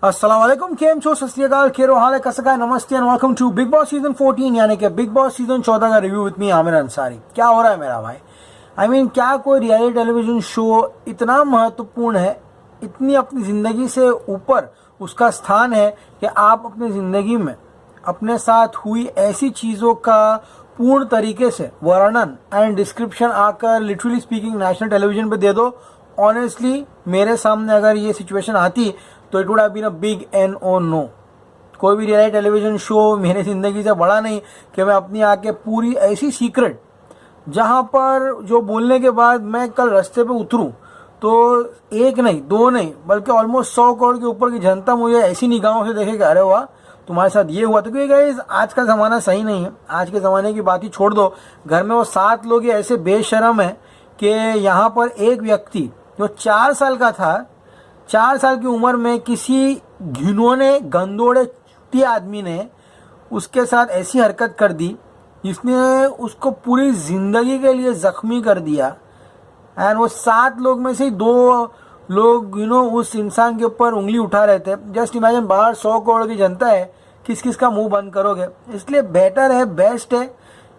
अस्सलाम वालेकुम, केम छो, सत श्री अकाल, केरो हाल है, कैसा है, नमस्ते and welcome to Bigg Boss season 14 यानी कि बिग बॉस सीजन 14 का review with me Aamir Ansari. क्या हो रहा है मेरा भाई? क्या कोई रियलिटी टेलीविजन शो इतना महत्वपूर्ण है, इतनी अपनी ज़िंदगी से ऊपर उसका स्थान है कि आप अपनी ज़िंदगी में अपने साथ हुई ऐसी चीज़ों का पूर्ण तरीके से वर्णन एंड डिस्क्रिप्शन आकर लिटरली स्पीकिंग नेशनल टेलीविजन पे दे दो। ऑनेस्टली मेरे सामने अगर ये सिचुएशन आती तो it would have been a big N O no. कोई भी रियलिटी टेलीविजन शो मेरी ज़िंदगी से बड़ा नहीं कि मैं अपनी आके पूरी ऐसी सीक्रेट, जहाँ पर जो बोलने के बाद मैं कल रास्ते पे उतरूँ तो एक नहीं दो नहीं बल्कि ऑलमोस्ट 100 करोड़ के ऊपर की जनता मुझे ऐसी निगाहों से देखे कि अरे वाह तुम्हारे साथ ये हुआ। तो क्योंकि गाइस आज का ज़माना सही नहीं है, आज के ज़माने की बात ही छोड़ दो। घर में वो 7 लोग ही ऐसे बेशरम है कि यहाँ पर एक व्यक्ति जो 4 साल का था, 4 साल की उम्र में किसी घिनौने गंदोड़े चुटिया आदमी ने उसके साथ ऐसी हरकत कर दी जिसने उसको पूरी ज़िंदगी के लिए ज़ख्मी कर दिया। एंड वो 7 लोग में से 2 लोग उस इंसान के ऊपर उंगली उठा रहे थे। जस्ट इमेजिन, बाहर 100 करोड़ की जनता है, किस किस का मुंह बंद करोगे? इसलिए बेटर है, बेस्ट है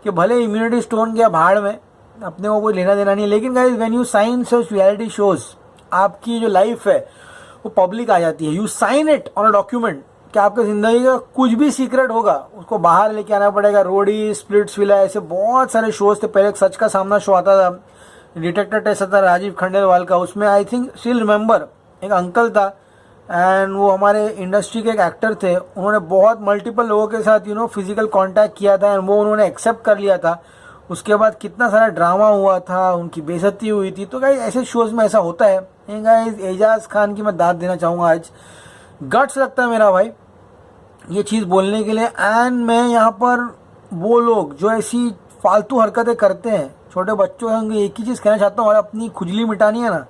कि भले इम्यूनिटी स्टोन गया भाड़ में, अपने को कोई लेना देना नहीं है। लेकिन guys when you sign such reality shows, आपकी जो लाइफ है वो पब्लिक आ जाती है। You sign it on a document कि आपकी ज़िंदगी का कुछ भी सीक्रेट होगा उसको बाहर लेके आना पड़ेगा। रोडी, स्प्लिट्सविला, ऐसे बहुत सारे शोज थे। पहले एक सच का सामना शो आता था, डिटेक्टर टेस्ट था राजीव खंडेलवाल का। उसमें आई थिंक स्टिल रिमेंबर एक अंकल था एंड वो हमारे इंडस्ट्री के एक एक्टर थे। उन्होंने बहुत मल्टीपल लोगों के साथ फिजिकल कांटेक्ट किया था एंड वो उन्होंने एक्सेप्ट कर लिया था। उसके बाद कितना सारा ड्रामा हुआ था, उनकी बेइज्जती हुई थी। तो गाइस ऐसे शोज में ऐसा होता है। गाइस एजाज खान की मैं दाद देना चाहूँगा, आज गट्स लगता है मेरा भाई ये चीज़ बोलने के लिए। एंड मैं यहाँ पर वो लोग जो ऐसी फालतू हरकतें करते हैं, छोटे बच्चों होंगे, एक ही चीज़ कहना चाहता हूँ, और अपनी खुजली मिटानी है ना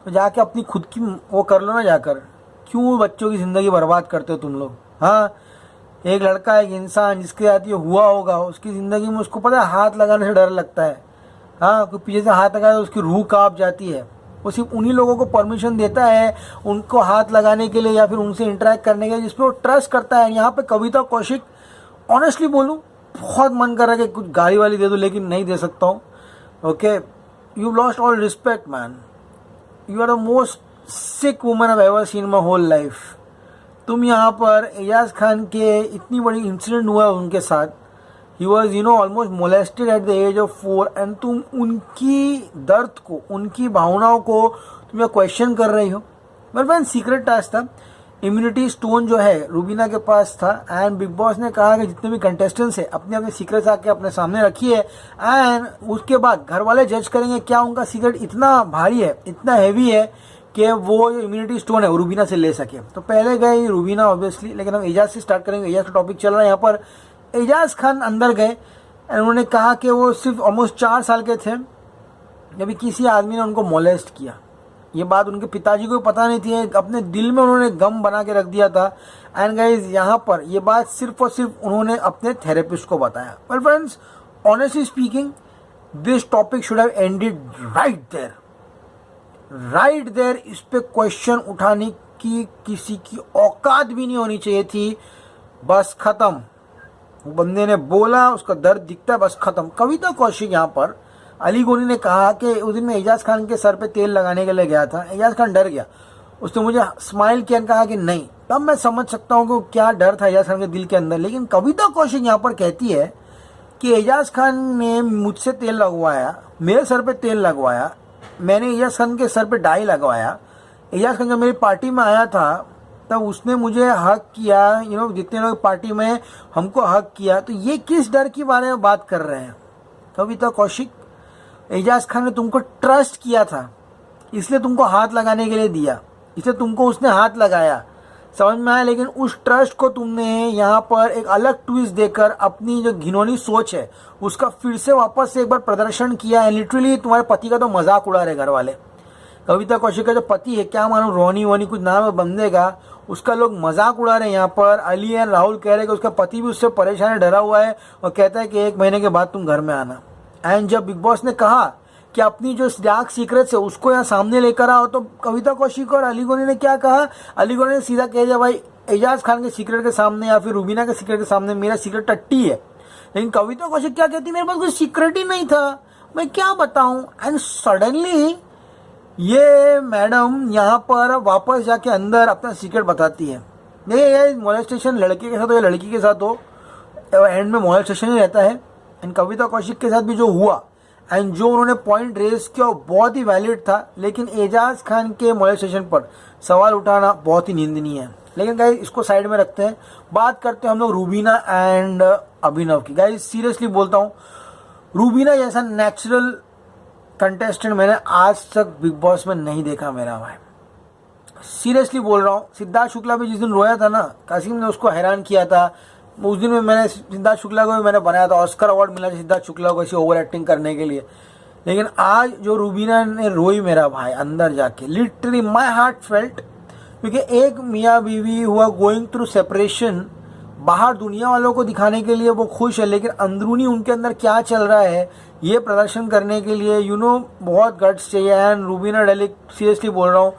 तो जाके अपनी खुद की वो कर लो ना जाकर। क्यों बच्चों की ज़िंदगी बर्बाद करते हो तुम लोग? हाँ, एक लड़का, एक इंसान जिसके साथ ये हुआ होगा, उसकी ज़िंदगी में उसको पता है हाथ लगाने से डर लगता है। हाँ, कोई पीछे से हाथ लगाए तो उसकी रूह कांप जाती है। वो सिर्फ उन्हीं लोगों को परमिशन देता है उनको हाथ लगाने के लिए या फिर उनसे इंटरेक्ट करने के लिए जिसपे वो ट्रस्ट करता है। यहाँ पे कविता कौशिक, ऑनेस्टली बोलूँ बहुत मन कर रहा है कि कुछ गाली वाली दे दो, लेकिन नहीं दे सकता हूँ। Okay, you lost all respect man, you are the most sick woman I ever seen my whole life. तुम यहाँ पर एजाज खान के इतनी बड़ी इंसिडेंट हुआ उनके साथ, he was almost molested at the age of 4 and तुम उनकी दर्द को, उनकी भावनाओं को तुम यह क्वेश्चन कर रही हो। बट सीक्रेट टास्क था, इम्यूनिटी स्टोन जो है रूबीना के पास था एंड बिग बॉस ने कहा कि जितने भी कंटेस्टेंट्स हैं अपने अपने सीक्रेट्स आके अपने सामने रखिए एंड उसके बाद घर वाले जज करेंगे क्या उनका सीक्रेट इतना भारी है, इतना हैवी है कि वो जो इम्यूनिटी स्टोन है वो रूबीना से ले सके। तो पहले गए रूबीना ऑब्वियसली, लेकिन हम एजाज से स्टार्ट करेंगे। एजाज का टॉपिक चल रहा है यहाँ पर। एजाज खान अंदर गए एंड उन्होंने कहा कि वो सिर्फ ऑलमोस्ट 4 साल के थे जब किसी आदमी ने उनको मोलेस्ट किया। ये बात उनके पिताजी को पता नहीं थी, अपने दिल में उन्होंने गम बना के रख दिया था। एंड गाइज यहाँ पर ये बात सिर्फ और सिर्फ उन्होंने अपने थेरेपिस्ट को बताया। But friends, honestly speaking, this topic should have ended right there. इस पे क्वेश्चन उठाने की किसी की औकात भी नहीं होनी चाहिए थी। बस खत्म, बंदे ने बोला, उसका दर्द दिखता है, बस खत्म। कविता कौशिक यहाँ पर, अली गोनी ने कहा कि उस दिन मैं एजाज खान के सर पे तेल लगाने के लिए गया था, एजाज खान डर गया, उसने मुझे स्माइल किया, कहा कि नहीं। तब मैं समझ सकता हूँ कि क्या डर था एजाज खान के दिल के अंदर। लेकिन कविता कौशिक यहाँ पर कहती है कि एजाज खान ने मुझसे तेल लगवाया, मेरे सर पे तेल लगवाया, मैंने एजाज खान के सर पे डाई लगवाया। एजाज खान जब मेरी पार्टी में आया था तब उसने मुझे हक किया, जितने लोग पार्टी में हमको हक किया। तो ये किस डर के बारे में बात कर रहे हैं कविता कौशिक? एजाज खान ने तुमको ट्रस्ट किया था, इसलिए तुमको हाथ लगाने के लिए दिया, इसलिए तुमको उसने हाथ लगाया, समझ में आया। लेकिन उस ट्रस्ट को तुमने यहाँ पर एक अलग ट्विस्ट देकर अपनी जो घिनौनी सोच है उसका फिर से वापस से एक बार प्रदर्शन किया है। लिटरली तुम्हारे पति का तो मजाक उड़ा रहे घर वाले। कविता कौशिक का जो पति है, क्या मालूम रोनी वोनी कुछ नाम है बंदे का, उसका लोग मजाक उड़ा रहे हैं यहाँ पर। अली एंड राहुल कह रहे हैं कि उसका पति भी उससे परेशान है, डरा हुआ है और कहता है कि 1 महीने के बाद तुम घर में आना। एंड जब बिग बॉस ने कहा कि अपनी जो डार्क सीक्रेट्स है उसको यहाँ सामने लेकर आओ। तो कविता कौशिक और अली गोनी ने क्या कहा, अली गोनी ने सीधा कह दिया भाई एजाज खान के सीक्रेट के सामने या फिर रुबीना के सीक्रेट के सामने मेरा सीक्रेट टट्टी है। लेकिन कविता कौशिक क्या कहती, मेरे पास कोई सीक्रेट ही नहीं था, मैं क्या बताऊं। एंड सडनली ये मैडम यहाँ पर वापस जाके अंदर अपना सीक्रेट बताती है। ये मोलेस्टेशन लड़के के साथ हो या लड़की के साथ हो, एंड में मोलेस्टेशन ही रहता है। एंड कविता कौशिक के साथ भी जो हुआ एंड जो उन्होंने पॉइंट रेज किया बहुत ही वैलिड था, लेकिन एजाज खान के मोलेस्टेशन पर सवाल उठाना बहुत ही निंदनीय है। लेकिन गाइस इसको साइड में रखते हैं, बात करते हैं हम लोग रूबीना एंड अभिनव की। गाइस सीरियसली बोलता हूँ, रूबीना जैसा नेचुरल कंटेस्टेंट मैंने आज तक बिग बॉस में नहीं देखा मेरा भाई, सीरियसली बोल रहा हूँ। सिद्धार्थ शुक्ला भी जिस दिन रोया था ना, कासिम ने उसको हैरान किया था, उस दिन में मैंने सिद्धार्थ शुक्ला को भी मैंने बनाया था, ऑस्कर अवार्ड मिला था सिद्धार्थ शुक्ला को ऐसी ओवर एक्टिंग करने के लिए। लेकिन आज जो रूबीना ने रोई मेरा भाई अंदर जाके, लिटरली माई हार्ट फेल्ट, क्योंकि एक मियाँ बीवी हुआ गोइंग थ्रू सेपरेशन, बाहर दुनिया वालों को दिखाने के लिए वो खुश है, लेकिन अंदरूनी उनके अंदर क्या चल रहा है ये प्रदर्शन करने के लिए बहुत गट्स चाहिए। एंड रूबीना डेलिक सीरियसली बोल रहा हूँ,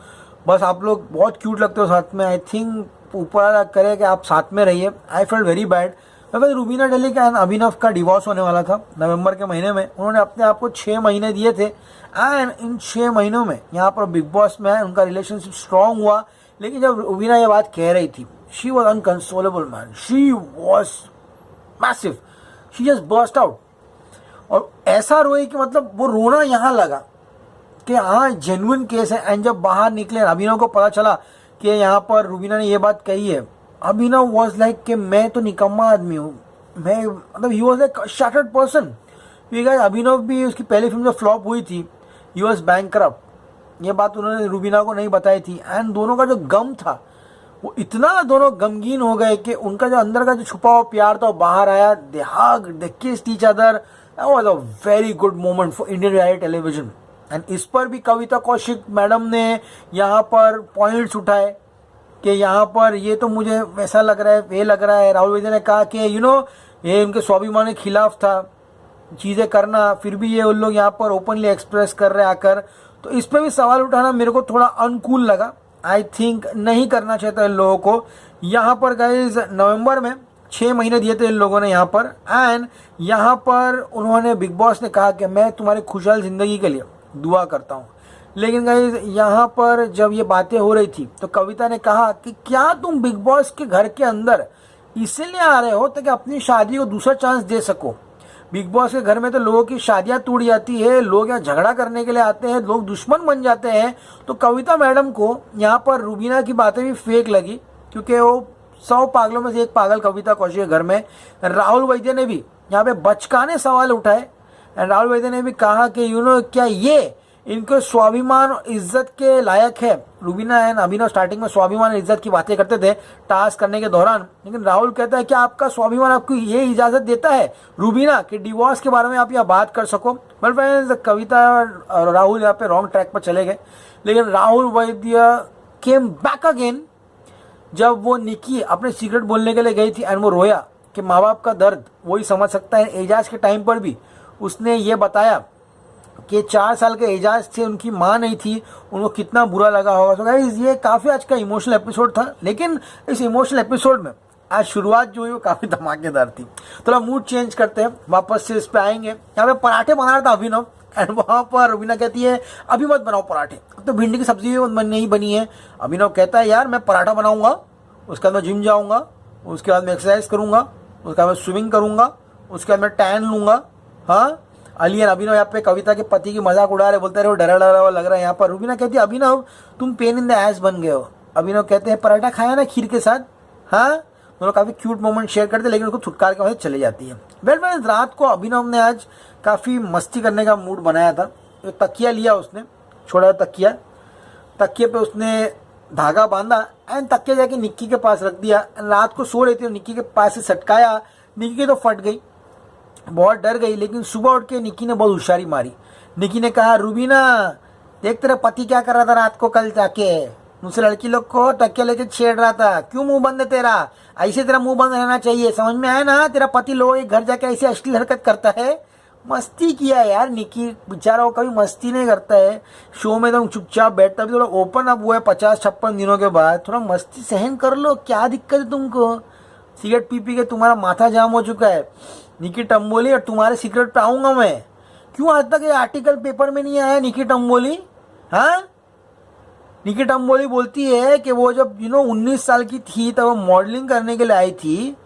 बस आप लोग बहुत क्यूट लगते हो साथ में। आई थिंक ऊपर वाला करे कि आप साथ में रहिए। I felt very bad. Because Rubina Dilaik and Abhinav का डिवोर्स होने वाला था नवंबर के महीने में, उन्होंने अपने आप को 6 महीने दिए थे। एंड इन 6 महीनों में यहाँ पर बिग बॉस में उनका रिलेशनशिप स्ट्रांग हुआ। लेकिन जब रूबीना ये बात कह रही थी, she was unconsolable man, she was massive, she just burst out. और ऐसा रोई कि मतलब वो रोना यहाँ लगा कि हाँ जेन्युइन केस है। एंड जब बाहर निकले, अभिनव को पता चला कि यहाँ पर रूबीना ने ये बात कही है, अभिनव वॉज लाइक कि मैं तो निकम्मा आदमी हूँ, मैं मतलब he was like shattered person. Abhinav भी उसकी पहली फिल्म जो फ्लॉप हुई थी, ही वॉज बैंकरप्ट, ये बात उन्होंने रूबीना को नहीं बताई थी। एंड दोनों का जो गम था वो इतना दोनों गमगीन हो गए कि उनका जो अंदर का जो छुपा हुआ प्यार था वो बाहर आया। They hugged, they kissed each other. That was a very good moment for Indian reality television. And इस पर भी कविता कौशिक मैडम ने यहाँ पर पॉइंट्स उठाए कि यहाँ पर ये तो मुझे ऐसा लग रहा है, ये लग रहा है। राहुल वैद्य ने कहा कि ये उनके स्वाभिमान के खिलाफ था चीज़ें करना, फिर भी ये उन लोग यहाँ पर ओपनली एक्सप्रेस कर रहे आकर। तो इस पर भी सवाल उठाना मेरे को थोड़ा अनकूल लगा। आई थिंक नहीं करना चाहिए था इन लोगों को। यहाँ पर गाइज नवंबर में 6 महीने दिए थे इन लोगों ने यहाँ पर। एंड यहाँ पर उन्होंने, बिग बॉस ने कहा कि मैं तुम्हारी खुशहाल ज़िंदगी के लिए दुआ करता हूँ। लेकिन गाइज यहाँ पर जब ये बातें हो रही थी तो कविता ने कहा कि क्या तुम बिग बॉस के घर के अंदर इसलिए आ रहे हो ताकि अपनी शादी को दूसरा चांस दे सको। बिग बॉस के घर में तो लोगों की शादियां टूट जाती है, लोग यहाँ झगड़ा करने के लिए आते हैं, लोग दुश्मन बन जाते हैं। तो कविता मैडम को यहाँ पर रूबीना की बातें भी फेक लगी, क्योंकि वो 100 पागलों में से एक पागल कविता कौशिक के घर में। राहुल वैद्य ने भी यहाँ पे बचकाने सवाल उठाए। राहुल वैद्य ने भी कहा कि क्या ये इनके स्वाभिमान और इज्जत के लायक है। रूबीना एंड अभिनव स्टार्टिंग में स्वाभिमान और इज्जत की बातें करते थे टास्क करने के दौरान, लेकिन राहुल कहता है कि आपका स्वाभिमान आपको ये इजाजत देता है रूबीना कि डिवोर्स के बारे में आप यहाँ बात कर सको। बट फ्रेंड्स, कविता और राहुल यहाँ पे रॉन्ग ट्रैक पर चले गए। लेकिन Rahul Vaidya came back again जब वो निकी अपने सीक्रेट बोलने के लिए गई थी एंड वो रोया कि माँ बाप का दर्द वही समझ सकता है। एजाज के टाइम पर भी उसने ये बताया कि 4 साल के एजाज थे, उनकी माँ नहीं थी, उनको कितना बुरा लगा होगा। तो गाइस ये काफ़ी आज का इमोशनल एपिसोड था। लेकिन इस इमोशनल एपिसोड में आज शुरुआत जो हुई वो काफ़ी धमाकेदार थी। थोड़ा मूड चेंज करते हैं, वापस से इस पे आएंगे। यहाँ पे पराठे बना रहा था अभिनव एंड वहाँ पर रूबीना कहती है अभी मत बनाओ पराठे, अब तो भिंडी की सब्जी भी नहीं बनी है। अभिनव कहता है यार मैं पराठा बनाऊंगा, उसके बाद मैं जिम जाऊँगा, उसके बाद मैं एक्सरसाइज करूँगा, उसके बाद मैं स्विमिंग करूँगा, उसके बाद मैं टैन लूँगा। हाँ, अली एंड अभिनव यहाँ पे कविता के पति की मजाक उड़ा रहे, बोलते रहे वो डरा डरा हुआ लग रहा है। यहाँ पर रूबीना कहती है अभिनव तुम पेन इन द एस बन गए हो। अभिनव कहते हैं पराठा खाया ना खीर के साथ। हाँ, दोनों काफ़ी क्यूट मोमेंट शेयर करते हैं, लेकिन उसको छुटकार के वजह चली जाती है। वेल फ्रेंड्स, रात को अभिनव ने आज काफ़ी मस्ती करने का मूड बनाया था। तो तकिया लिया उसने, छोड़ा तकिया, तकिए पे उसने धागा बांधा एंड तकिया जाके निक्की के पास रख दिया। रात को सो रही थी, निक्की के पास से सटकाया, निक्की तो फट गई, बहुत डर गई। लेकिन सुबह उठ के निक्की ने बहुत होशियारी मारी। निक्की ने कहा रूबीना देख तेरा पति क्या कर रहा था रात को, कल जाके दूसरे लड़की लोग को तकिया लेके छेड़ रहा था, क्यों मुंह बंद है तेरा, ऐसे तेरा मुंह बंद रहना चाहिए, समझ में आया ना, तेरा पति लोग घर जाके ऐसी अश्लील हरकत करता है। मस्ती किया यार निकी, बेचारा वो कभी मस्ती नहीं करता है, शो में एकदम चुपचाप बैठता है। थोड़ा ओपन अप हुआ है 50-56 दिनों के बाद, थोड़ा मस्ती सहन कर लो, क्या दिक्कत है तुमको? सिगरेट पी पी के तुम्हारा माथा जाम हो चुका है निकी टम्बोली, और तुम्हारे सिगरेट पे आऊंगा मैं। क्यों आज तक ये आर्टिकल पेपर में नहीं आया निकी टम्बोली? हाँ, निकी टम्बोली बोलती है कि वो जब 19 साल की थी तब वो मॉडलिंग करने के लिए आई थी,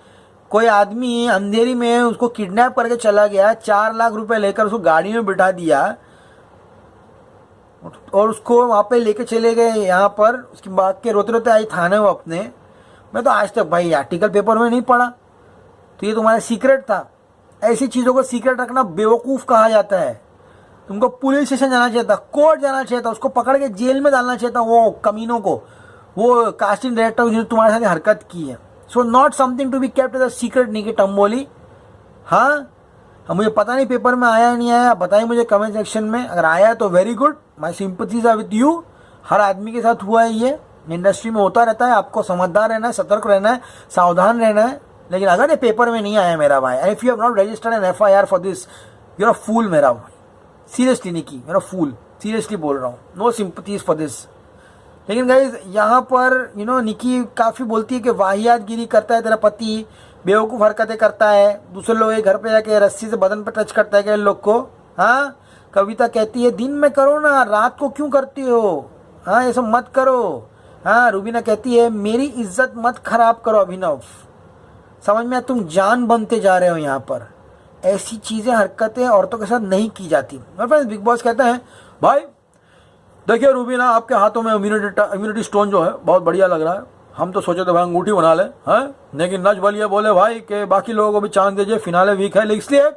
कोई आदमी अंधेरी में उसको किडनैप करके चला गया, 4 लाख रुपए लेकर उसको गाड़ी में बिठा दिया और उसको वहाँ पे लेके चले गए यहाँ पर। उसकी बात के रोते रोते आई थाने वो अपने। मैं तो आज तक भाई आर्टिकल पेपर में नहीं पढ़ा, तो ये तुम्हारा सीक्रेट था। ऐसी चीज़ों को सीक्रेट रखना बेवकूफ़ कहा जाता है। तुमको पुलिस स्टेशन जाना चाहिए था, कोर्ट जाना चाहिए था, उसको पकड़ के जेल में डालना चाहिए था वो कमीनों को, वो कास्टिंग डायरेक्टर जिन्होंने तुम्हारे साथ हरकत की है। So not something to be kept as a secret Nikki Tamboli. हाँ, मुझे पता नहीं पेपर में आया नहीं आया, बताइए मुझे कमेंट सेक्शन में। अगर आया तो very good, my sympathies are with you. हर आदमी के साथ हुआ है ये, इंडस्ट्री में होता रहता है। आपको समझदार रहना है, सतर्क रहना है, सावधान रहना है। लेकिन अगर ये पेपर में नहीं आया मेरा भाई, if you have not registered an FIR for this, you are a fool मेरा भाई। सीरियसली निकी, मेरा फूल, सीरियसली बोल रहा हूँ, नो सिंपथीज फॉर दिस। लेकिन गाइज यहाँ पर निकी काफ़ी बोलती है कि वाहियातगिरी करता है तेरा पति, बेवकूफ़ हरकतें करता है, दूसरे लोग के घर पे जाके रस्सी से बदन पे टच करता है क्या लोग को। हाँ, कविता कहती है दिन में करो ना, रात को क्यों करती हो? हाँ, ये सब मत करो। हाँ, रूबीना कहती है मेरी इज्जत मत खराब करो अभिनव, समझ में, तुम जान बनते जा रहे हो यहाँ पर। ऐसी चीज़ें हरकतें औरतों के साथ नहीं की जाती। और फ्रेंड्स, बिग बॉस कहते हैं भाई देखिए रूबीना, आपके हाथों में इम्यूनिटी स्टोन जो है बहुत बढ़िया लग रहा है, हम तो सोचे थे भाई अंगूठी बना ले, हैं, लेकिन नच बलिए बोले भाई कि बाकी लोगों को भी चांस दीजिए, फिनाले वीक है, इसलिए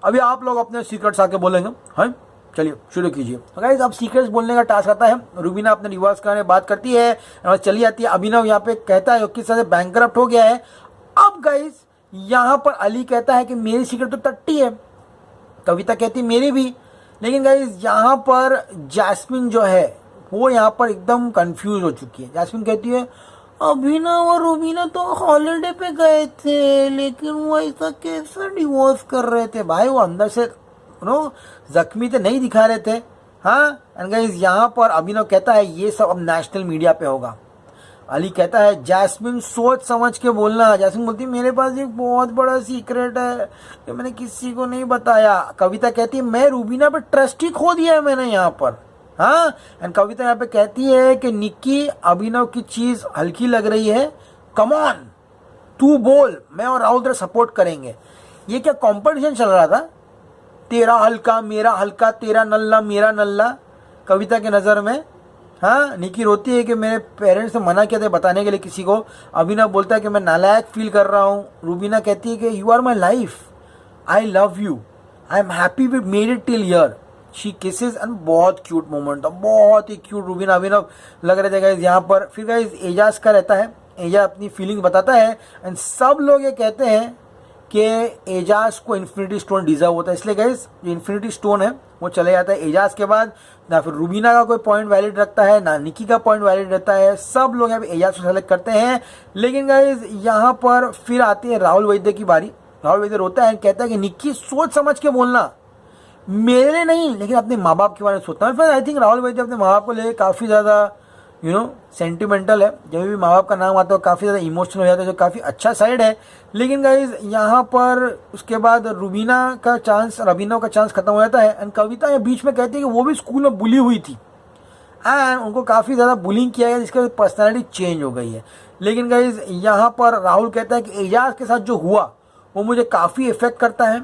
अभी आप लोग अपने सीक्रेट्स आके बोलेंगे। हैं, चलिए शुरू कीजिए। तो गाइस, अब सीक्रेट्स बोलने का टास्क आता है। रूबीना अपने रिवर्स करने बात करती है और चली जाती है। अभिनव यहाँ पे कहता है किस तरह से बैंकरप्ट हो गया है। अब गाइस यहाँ पर अली कहता है कि मेरी सीक्रेट तो टट्टी है, कविता कहती मेरी भी। लेकिन गाइस यहाँ पर जैस्मिन जो है वो यहाँ पर एकदम कंफ्यूज हो चुकी है। जैस्मिन कहती है अभिनव और रूबीना तो हॉलिडे पे गए थे, लेकिन वो ऐसा कैसा डिवोर्स कर रहे थे? भाई वो अंदर से जख्मी तो नहीं दिखा रहे थे। हाँ, एंड गाइस यहाँ पर अभिनव कहता है ये सब अब नेशनल मीडिया पे होगा। अली कहता है जैस्मिन सोच समझ के बोलना। जैस्मिन बोलती है मेरे पास एक बहुत बड़ा सीक्रेट है जो मैंने किसी को नहीं बताया। कविता कहती है मैं रूबीना पे ट्रस्ट ही खो दिया है मैंने यहाँ पर। हाँ, एंड कविता यहाँ पे कहती है कि निक्की अभिनव की चीज हल्की लग रही है, कम ऑन तू बोल, मैं और राहुल तेरा सपोर्ट करेंगे। ये क्या कॉम्पिटिशन चल रहा था? तेरा हल्का मेरा हल्का, तेरा नल्ला मेरा नल्ला कविता के नज़र में। हाँ, निकी रोती है कि मेरे पेरेंट्स ने मना किया था बताने के लिए किसी को। अभिनव बोलता है कि मैं नालायक फील कर रहा हूँ। रूबीना कहती है कि you are my life, I love you, I am happy we made it till here. She kisses and बहुत क्यूट मोमेंट था, बहुत ही क्यूट रूबीना अभिनव लग रहे थे गाइस यहाँ पर। फिर गाइस एजाज का रहता है, एजाज अपनी फीलिंग बताता है एंड सब लोग ये कहते हैं कि एजाज को इन्फिनिटी स्टोन डिजर्व होता है। इसलिए गाइस जो इन्फिनिटी स्टोन है वो चले जाता है एजाज के बाद। ना फिर रूबीना का कोई पॉइंट वैलिड रखता है, ना निकी का पॉइंट वैलिड रहता है। सब लोग यहाँ पे एजाज को सेलेक्ट करते हैं। लेकिन गाइस यहाँ पर फिर आती है राहुल वैद्य की बारी। राहुल वैद्य रोता है, कहता है कि निकी सोच समझ के बोलना, मेरे लिए नहीं लेकिन अपने माँ बाप के बारे में सोचता है। फिर आई थिंक राहुल वैद्य अपने माँ बाप को लेकर काफ़ी ज़्यादा सेंटिमेंटल है। जब भी माँ बाप का नाम आता है काफ़ी ज़्यादा इमोशनल हो जाता है, जो काफ़ी अच्छा साइड है। लेकिन गाइज यहाँ पर उसके बाद रूबीना का चांस और अभिनव का चांस खत्म हो जाता है। एंड कविता ये बीच में कहती है कि वो भी स्कूल में बुली हुई थी एंड उनको काफ़ी ज़्यादा बुलिंग किया गया, जिसकी पर्सनैलिटी चेंज हो गई है। लेकिन गाइज यहाँ पर राहुल कहता है कि एजाज के साथ जो हुआ वो मुझे काफ़ी इफेक्ट करता है।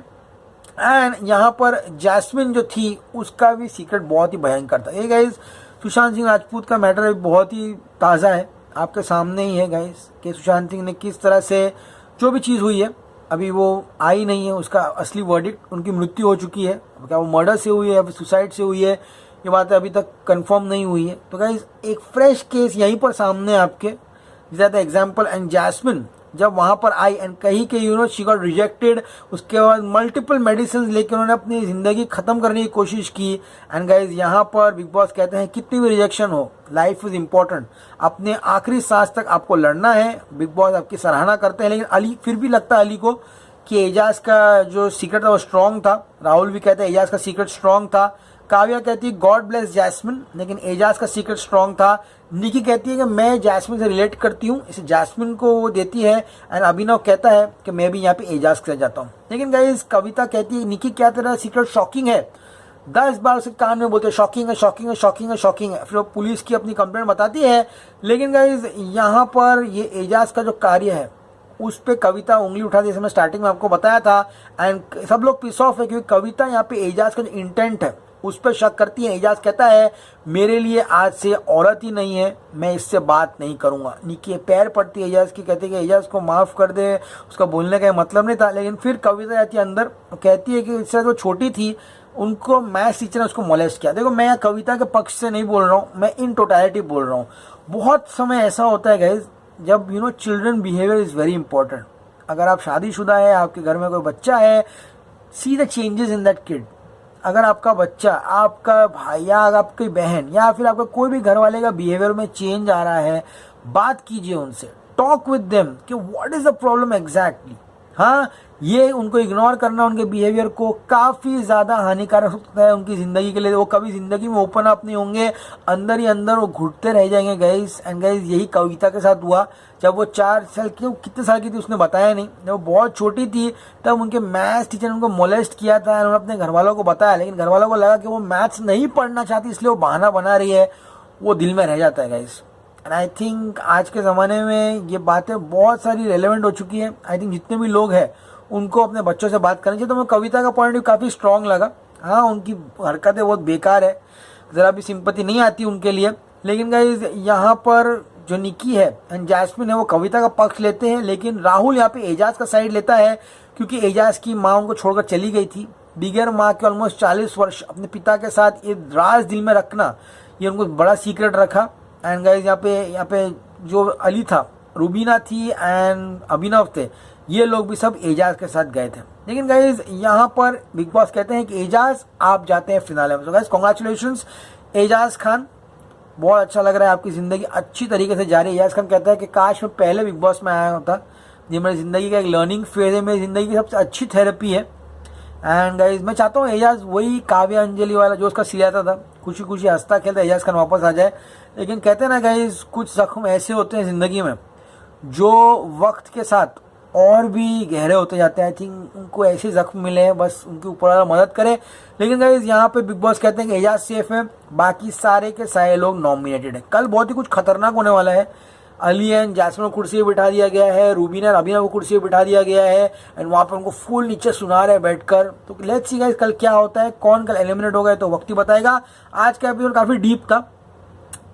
एंड यहाँ पर जैस्मिन जो थी उसका भी सीक्रेट बहुत ही भयंकर था। ये गाइज सुशांत सिंह राजपूत का मैटर बहुत ही ताज़ा है, आपके सामने ही है गाइस कि सुशांत सिंह ने किस तरह से जो भी चीज़ हुई है अभी वो आई नहीं है, उसका असली वर्डिक्ट, उनकी मृत्यु हो चुकी है। क्या वो मर्डर से हुई है या फिर सुसाइड से हुई है, ये बात अभी तक कंफर्म नहीं हुई है। तो गाइस एक फ्रेश केस यहीं पर सामने आपके ज़्यादा एग्जाम्पल। एंड जैस्मिन जब वहाँ पर आई एंड कही कि शी गॉट रिजेक्टेड, उसके बाद मल्टीपल मेडिसिन लेकर उन्होंने अपनी ज़िंदगी ख़त्म करने की कोशिश की। एंड गाइज यहाँ पर बिग बॉस कहते हैं कितनी भी रिजेक्शन हो, लाइफ इज़ इम्पॉर्टेंट, अपने आखिरी सांस तक आपको लड़ना है। बिग बॉस आपकी सराहना करते हैं। लेकिन अली फिर भी लगता है अली को कि एजाज का जो सीक्रेट था वो स्ट्रॉन्ग था। राहुल भी कहता है एजाज का सीक्रेट स्ट्रॉन्ग था। काव्या कहती है गॉड ब्लेस जैस्मिन, लेकिन एजाज का सीक्रेट स्ट्रॉन्ग था। निकी कहती है कि मैं जैस्मिन से रिलेट करती हूँ, इसे जैस्मिन को वो देती है। एंड अभिनव कहता है कि मैं भी यहाँ पे एजाज के साथ जाता हूँ। लेकिन गाइस कविता कहती है निकी क्या तेरा सीक्रेट शॉकिंग है? 10 बार उसके कान में बोलते हैं शॉकिंग है, शॉकिंग है, शॉकिंग है, शॉकिंग है। फिर वो पुलिस की अपनी कंप्लेंट बताती है। लेकिन गाइस यहाँ पर ये एजाज का जो कार्य है उस पर कविता उंगली उठाती है, जैसे मैं स्टार्टिंग में आपको बताया था। एंड सब लोग पिस ऑफ है क्योंकि कविता यहाँ पे एजाज का जो इंटेंट है उस पर शक करती है। एजाज कहता है मेरे लिए आज से औरत ही नहीं है, मैं इससे बात नहीं करूंगा। निकी पैर पड़ती है एजाज की, कहती है कि एजाज को माफ कर दे, उसका बोलने का मतलब नहीं था। लेकिन फिर कविता जाती है अंदर, कहती है कि इससे जो छोटी थी उनको मैथ्स टीचर ने उसको मोलेस्ट किया। देखो मैं कविता के पक्ष से नहीं बोल रहा हूँ, मैं इन टोटलिटी बोल रहा हूँ। बहुत समय ऐसा होता है गाइज जब children behaviour is very important. अगर आप शादीशुदा है, आपके घर में कोई बच्चा है, see the changes in that kid. अगर आपका बच्चा, आपका भाई या आपकी बहन या फिर आपका कोई भी घर वाले का बिहेवियर में चेंज आ रहा है, बात कीजिए उनसे, टॉक विद देम कि what is the problem exactly. हाँ, ये उनको इग्नोर करना उनके बिहेवियर को काफ़ी ज़्यादा हानिकारक हो सकता है उनकी ज़िंदगी के लिए। वो कभी ज़िंदगी में ओपन अप नहीं होंगे, अंदर ही अंदर वो घुटते रह जाएंगे गाइस। एंड गाइस यही कविता के साथ हुआ। जब वो 4 साल की, कितने साल की थी उसने बताया नहीं, जब वो बहुत छोटी थी तब उनके मैथ्स टीचर ने उनको मोलेस्ट किया था। उन्होंने अपने घर वालों को बताया, लेकिन घर वालों को लगा कि वो मैथ्स नहीं पढ़ना चाहती इसलिए वो बहाना बना रही है। वो दिल में रह जाता है गाइस। एंड आई थिंक आज के ज़माने में ये बातें बहुत सारी रेलेवेंट हो चुकी है। आई थिंक जितने भी लोग हैं उनको अपने बच्चों से बात करनी चाहिए। तो मैं कविता का पॉइंट ऑफ व्यू काफ़ी स्ट्रॉन्ग लगा। हाँ, उनकी हरकतें बहुत बेकार है, ज़रा भी सिंपैथी नहीं आती उनके लिए। लेकिन गाइस यहाँ पर जो निकी है एंड जैस्मिन है वो कविता का पक्ष लेते हैं, लेकिन राहुल यहाँ पे एजाज का साइड लेता है क्योंकि एजाज की माँ उनको छोड़कर चली गई थी। बिगर माँ के ऑलमोस्ट 40 वर्ष अपने पिता के साथ ये राज दिल में रखना, ये उनको बड़ा सीक्रेट रखा। एंड गाइस यहाँ पे जो अली था, रूबीना थी एंड अभिनव थे, ये लोग भी सब एजाज के साथ गए थे। लेकिन गाइज यहाँ पर बिग बॉस कहते हैं कि एजाज आप जाते हैं फिनाले में। तो गाइज कॉन्ग्रेचुलेशंस एजाज खान, बहुत अच्छा लग रहा है, आपकी ज़िंदगी अच्छी तरीके से जा रही है। एजाज खान कहता है कि काश मैं पहले बिग बॉस में आया होता, ये मेरी ज़िंदगी का एक लर्निंग फेज है, मेरी ज़िंदगी की सबसे अच्छी थेरेपी है। एंड गाइज मैं चाहता हूँ एजाज वही काव्या अंजलि वाला जो उसका सियाता था, खुशी खुशी हंसता खेलता एजाज खान वापस आ जाए। लेकिन कहते हैं ना गाइज कुछ जख्म ऐसे होते हैं ज़िंदगी में जो वक्त के साथ और भी गहरे होते जाते हैं। आई थिंक उनको ऐसे जख्म मिले हैं, बस उनके ऊपर वाला मदद करे। लेकिन गाइज यहाँ पे बिग बॉस कहते हैं कि एजाज सेफ है, बाकी सारे के सारे लोग नॉमिनेटेड है। कल बहुत ही कुछ खतरनाक होने वाला है। अली एंड जैस्मिन को कुर्सी पे बिठा दिया गया है, रूबीना और अभिनव को कुर्सी पे बिठा दिया गया है एंड वहाँ पे उनको फुल नीचे सुना रहे हैं बैठकर। तो लेट्स सी गाइज कल क्या होता है, कौन कल एलिमिनेट हो गए तो वक्त ही बताएगा। आज का एपिसोड काफ़ी डीप था,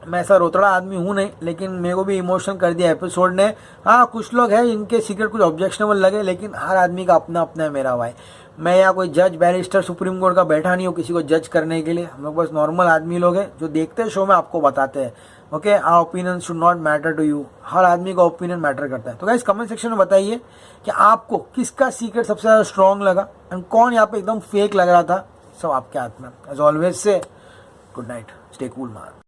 मैं ऐसा रोतड़ा आदमी हूँ नहीं, लेकिन मेरे को भी इमोशनल कर दिया एपिसोड ने। हाँ, कुछ लोग हैं जिनके सीक्रेट कुछ ऑब्जेक्शनेबल लगे, लेकिन हर आदमी का अपना अपना है मेरा भाई। मैं यहाँ कोई जज बैरिस्टर सुप्रीम कोर्ट का बैठा नहीं हूँ किसी को जज करने के लिए। हम लोग बस नॉर्मल आदमी लोग हैं जो देखते हैं शो में, आपको बताते हैं। Okay, our opinion should not matter to you. हर आदमी का ओपिनियन मैटर करता है। तो गाइस कमेंट सेक्शन में बताइए कि आपको किसका सीक्रेट सबसे ज़्यादा स्ट्रॉन्ग लगा एंड कौन यहाँ पे एकदम फेक लग रहा था। सब आपके हाथ में। As always say good night, stay cool man.